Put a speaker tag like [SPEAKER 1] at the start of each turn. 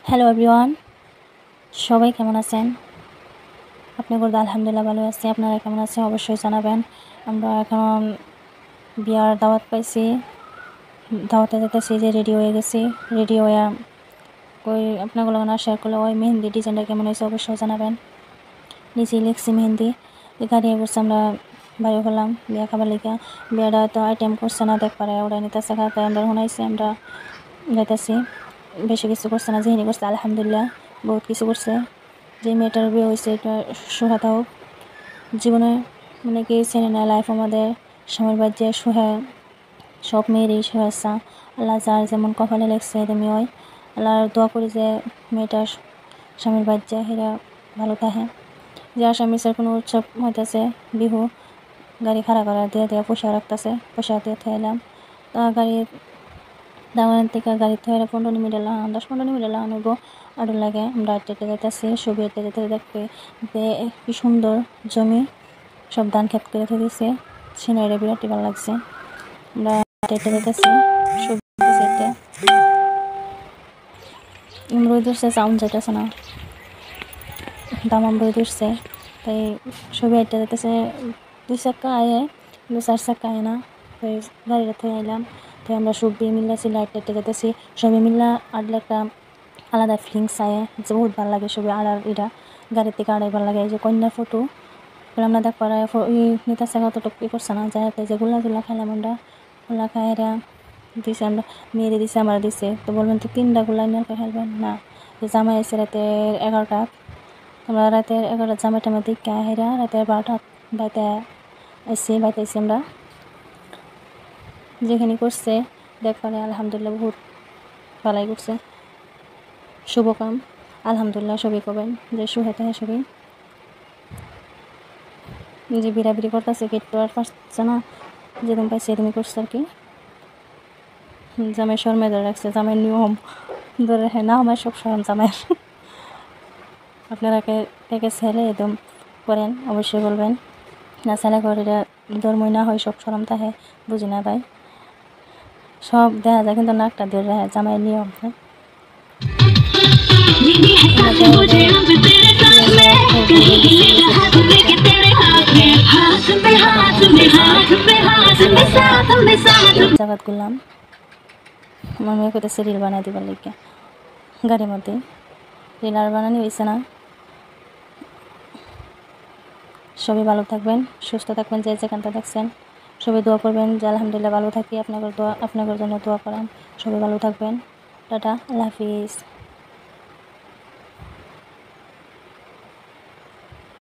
[SPEAKER 1] Hello everyone, সবাই কেমন আছেন? আপনাদের আলহামদুলিল্লাহ ভালো আছি। আপনারা কেমন আছেন অবশ্যই জানাবেন। আমরা এখন বিয়ার দাওয়াত পাইছি, দাওয়াতে যেতেছি যে রেডি হয়ে গেছি। রেডি হয়ে ওই আপনাগুলো না শেয়ার করলে ওই মেহেন্দি ডিজাইনটা কেমন হয়েছে অবশ্যই জানাবেন। নিজেই লিখছি মেহেন্দি গাড়ি করছে। আমরা বাইরে হলাম বিয়া খাবার লিখা। বিয়াটা তো আইটেম করছে না, দেখ পারে ওরা নিতেছে খাতে। আমরা শোনাইছি, আমরা যাইতেছি। বেশি কিছু করছে না, যেহিনি করছে আলহামদুলিল্লাহ বহুত কিছু করছে। যে মেয়েটার বিয়ে হয়েছে এটা সুহাতা হোক। জীবনে মানে কি চেনে না লাইফ আমাদের স্বামীর বাজ্যে সুহা, সব মেয়েরই শুভেচ্ছা। আল্লাহ যার যেমন কপালে লেগছে তেমনি হয়। আল্লাহ দোয়া করি যে মেয়েটার স্বামীর বাজ্যে হেরা ভালো থাকে। যে আসামিসের কোনো উৎসব হইতেছে বিহু, গাড়ি খাড়া করা দিয়ে দিয়ে পয়সা রাখতেছে, পয়সা দিয়ে থাইলাম। তা গাড়ি দাওয়ান থেকে গাড়ি থেকে 15 মিনিট লাগান, 10-15 মিনিট লাগান হইব। আরও লাগে। আমরা হেঁটে যাইতেছি, ছবি হেঁটে যেতে দেখতে যে কি সুন্দর জমি, সব ধান ক্ষেত করে দিয়েছে। সিনারিটা বিরাটই ভালো লাগছে। আমরা হেঁটে যেতেছি, ছবি হেঁটে আমরাই ধরছে, সাউন্ড যাইতেছে না, দাম আমরাই ধরছে। তাই ছবি হেঁটে যেতেছে। 2 চাক্কা আয়ে, 4 চাক্কা আয় না। তাই গাড়িটা থেকে আইলাম। তাই আমরা সবই মিল্লাছি, লাইট হেঁটে যেতেছি। সবাই মিল্লা আটলে একটা আলাদা ফিলিংস আয়ে যে বহুত ভালো লাগে। সবই আলার এটা গাড়ির থেকে আড়াই ভালো লাগে। এই যে কন্যার ফটো আমরা দেখ পারা নিতেছে, কতটুকু ই করছে না। যাতে যে গুলা খাইলাম আমরা, গুলা খাই এরা দিছে। আমরা মেয়েরে দিছে, আমার দিছে। তো বলবেন তো 3টা গুলা নিয়ে খেলবেন না। জামাই এসে রাতের 11টা, আমরা রাতের 11টা জামাই টামাই দিকে হেরা রাতের 12টা বাইতে আইসি। আমরা যেখানে করছে দেখ পারে আলহামদুলিল্লাহ বহুত ভালাই করছে। শুভ কাম আলহামদুলিল্লাহ সবই করবেন যে সুহাতে সবই যে বিড়াবিড়ি করতেছে কেটু আর পারছে না, যেদিন পাইছে এদিনই করছে আর কি। জামাই শর্মে ধরে রাখছে, জামাই নিয়ম ধরে রাখে না। আমার সব শরম জামাইয়ের। আপনারা কে ছেলে একদম করেন অবশ্যই বলবেন। না ছেলে করে ধর্মই না হয়, সব শরম থাকে বুঝি না ভাই। সব দেখা যায় কিন্তু নাকটা ধরে রাখে, জামাইয়ের নিয়ম। জাগাত করলাম আমার মেয়ে কোথায় রিল বানাই দিবার লিখে গাড়ির মধ্যে। রিল আর বানানি হয়েছে না। সবাই ভালো থাকবেন, সুস্থ থাকবেন, যে যেখানটা দেখছেন। সবাই দোয়া করবেন যে আলহামদুলিল্লাহ ভালো থাকি। আপনাদের জন্য দোয়া করান। সবাই ভালো থাকবেন। টাটা, আল্লাহ হাফিজ।